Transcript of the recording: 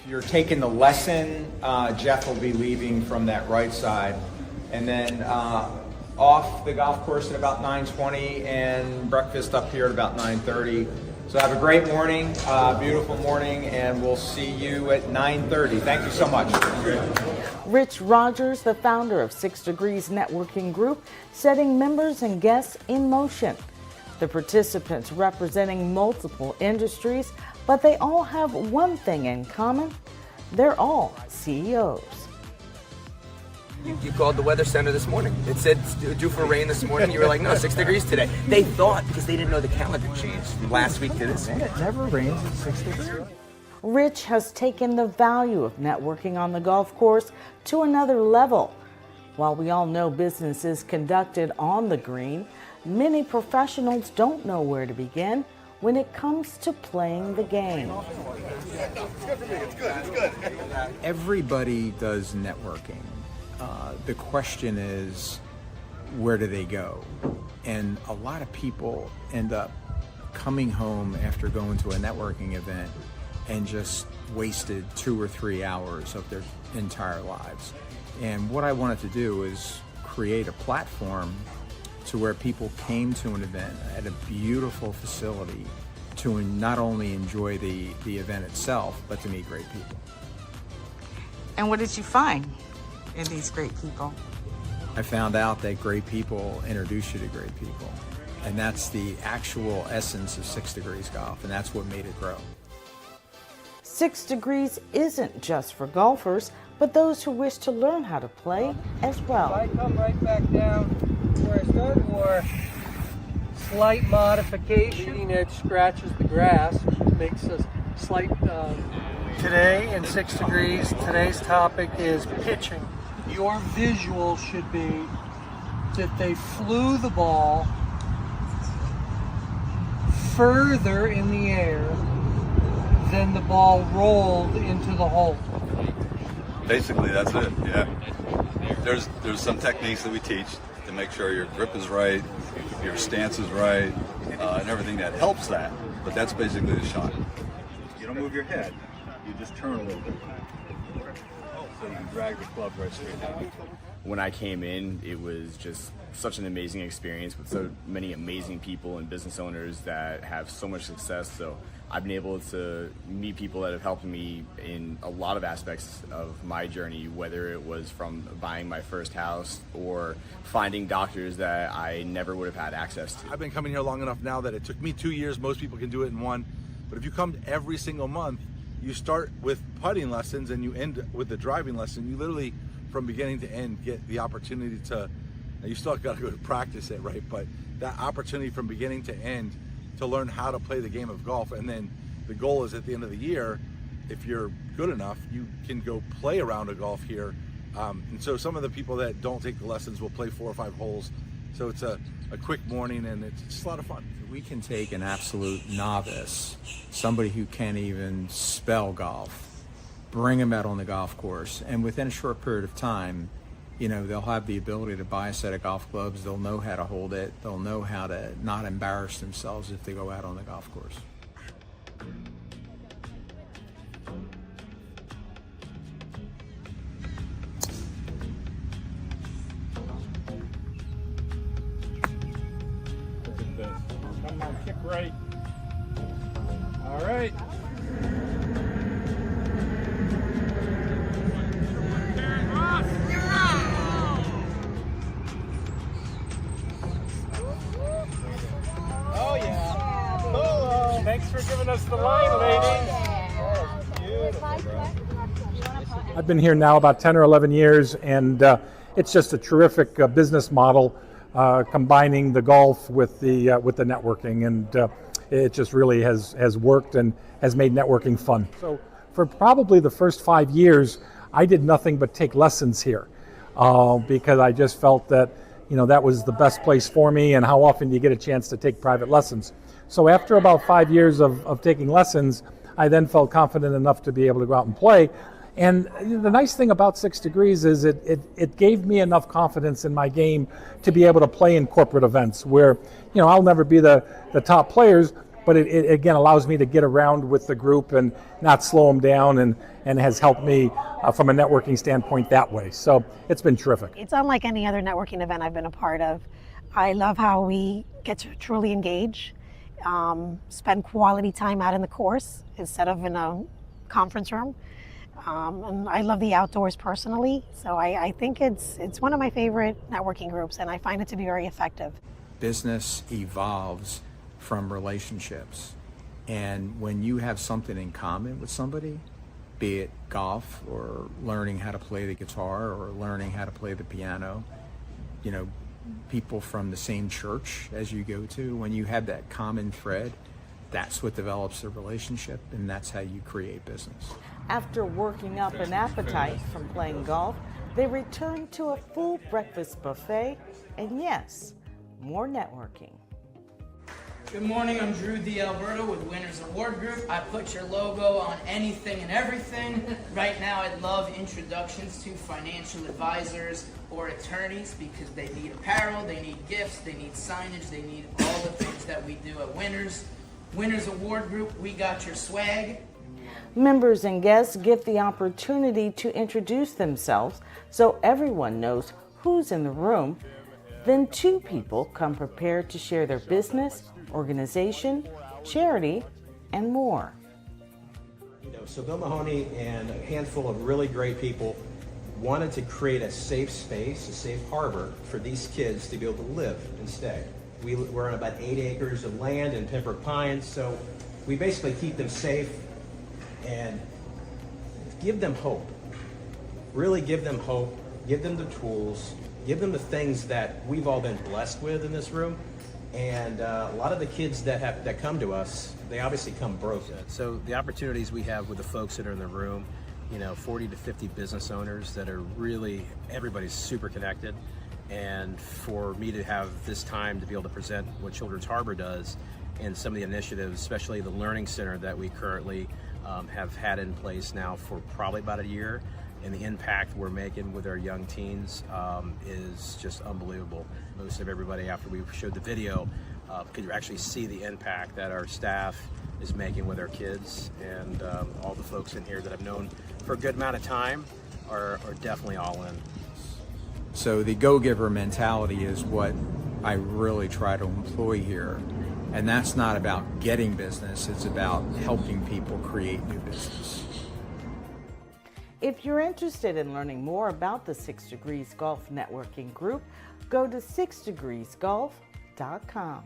If you're taking the lesson, Jeff will be leaving from that right side, and then off the golf course at about 9:20, and breakfast up here at about 9:30. So have a great morning, beautiful morning, and we'll see you at 9:30. Thank you so much. Rich Rogers, the founder of 6 Degrees Networking Group, setting members and guests in motion. The participants representing multiple industries, but they all have one thing in common. They're all CEOs. You called the weather center this morning. It said due for rain this morning. You were like, no, 6 degrees today. They thought, because they didn't know the calendar changed from last week to this week. It never rains at 6 degrees. Rich has taken the value of networking on the golf course to another level. While we all know business is conducted on the green, many professionals don't know where to begin when it comes to playing the game. Everybody does networking. The question is, where do they go? And a lot of people end up coming home after going to a networking event and just wasted 2 or 3 hours of their entire lives. And what I wanted to do is create a platform to where people came to an event at a beautiful facility to not only enjoy the event itself, but to meet great people. And what did you find in these great people? I found out that great people introduce you to great people. And that's the actual essence of 6 Degrees Golf, and that's what made it grow. 6 Degrees isn't just for golfers, but those who wish to learn how to play as well. I come right back down where I started, or slight modification. Leading edge scratches the grass, which makes a slight... Today in 6 Degrees, today's topic is pitching. Your visual should be that they flew the ball further in the air than the ball rolled into the hole. Basically, that's it, yeah. There's some techniques that we teach to make sure your grip is right, your stance is right, and everything that helps that. But that's basically the shot. You don't move your head, you just turn a little bit. So you can drag the club right straight down. When I came in, it was just such an amazing experience with so many amazing people and business owners that have so much success. So I've been able to meet people that have helped me in a lot of aspects of my journey, whether it was from buying my first house or finding doctors that I never would have had access to. I've been coming here long enough now that it took me 2 years. Most people can do it in 1. But if you come every single month, you start with putting lessons and you end with the driving lesson. You literally, from beginning to end, get the opportunity to, now you still got to go to practice it, right? But that opportunity from beginning to end to learn how to play the game of golf. And then the goal is at the end of the year, if you're good enough, you can go play a round of golf here. And so some of the people that don't take the lessons will play 4 or 5 holes. So it's a quick morning and it's just a lot of fun. We can take an absolute novice, somebody who can't even spell golf, bring them out on the golf course, and within a short period of time, you know, they'll have the ability to buy a set of golf clubs, they'll know how to hold it, they'll know how to not embarrass themselves if they go out on the golf course. Come on, kick right. All right. Oh yeah. Hello. Thanks for giving us the line, ladies. I've been here now about 10 or 11 years, and it's just a terrific business model, combining the golf with the networking, and it just really has worked and has made networking fun. So for probably the first 5 years, I did nothing but take lessons here because I just felt that, you know, that was the best place for me, and how often do you get a chance to take private lessons. So after about 5 years of taking lessons, I then felt confident enough to be able to go out and play. And the nice thing about 6 Degrees is it gave me enough confidence in my game to be able to play in corporate events where, you know, I'll never be the top players, but it again allows me to get around with the group and not slow them down, and has helped me from a networking standpoint that way. So it's been terrific. It's unlike any other networking event I've been a part of. I love how we get to truly engage, spend quality time out in the course instead of in a conference room. And I love the outdoors personally, so I think it's one of my favorite networking groups, and I find it to be very effective. Business evolves from relationships, and when you have something in common with somebody, be it golf or learning how to play the guitar or learning how to play the piano, you know, people from the same church as you go to, when you have that common thread, that's what develops the relationship, and that's how you create business. After working up an appetite from playing golf, they returned to a full breakfast buffet and, yes, more networking. Good morning, I'm Drew D'Alberto with Winners Award Group. I put your logo on anything and everything. Right now I'd love introductions to financial advisors or attorneys because they need apparel, they need gifts, they need signage, they need all the things that we do at Winners. Winners Award Group, we got your swag. Members and guests get the opportunity to introduce themselves so everyone knows who's in the room. Then two people come prepared to share their business, organization, charity, and more. So Bill Mahoney and a handful of really great people wanted to create a safe space, a safe harbor for these kids to be able to live and stay. We're on about 8 acres of land in Pembroke Pines, so we basically keep them safe and give them hope. Really give them hope, give them the tools, give them the things that we've all been blessed with in this room. And a lot of the kids that come to us, they obviously come broken. So the opportunities we have with the folks that are in the room, 40 to 50 business owners that are really, everybody's super connected. And for me to have this time to be able to present what Children's Harbor does and some of the initiatives, especially the Learning Center that we currently have had in place now for probably about a year, and the impact we're making with our young teens is just unbelievable. Most of everybody, after we showed the video, could actually see the impact that our staff is making with our kids, and all the folks in here that I've known for a good amount of time are definitely all in. So the go-giver mentality is what I really try to employ here. And that's not about getting business, it's about helping people create new business. If you're interested in learning more about the 6 Degrees Golf Networking Group, go to 6degreesgolf.com.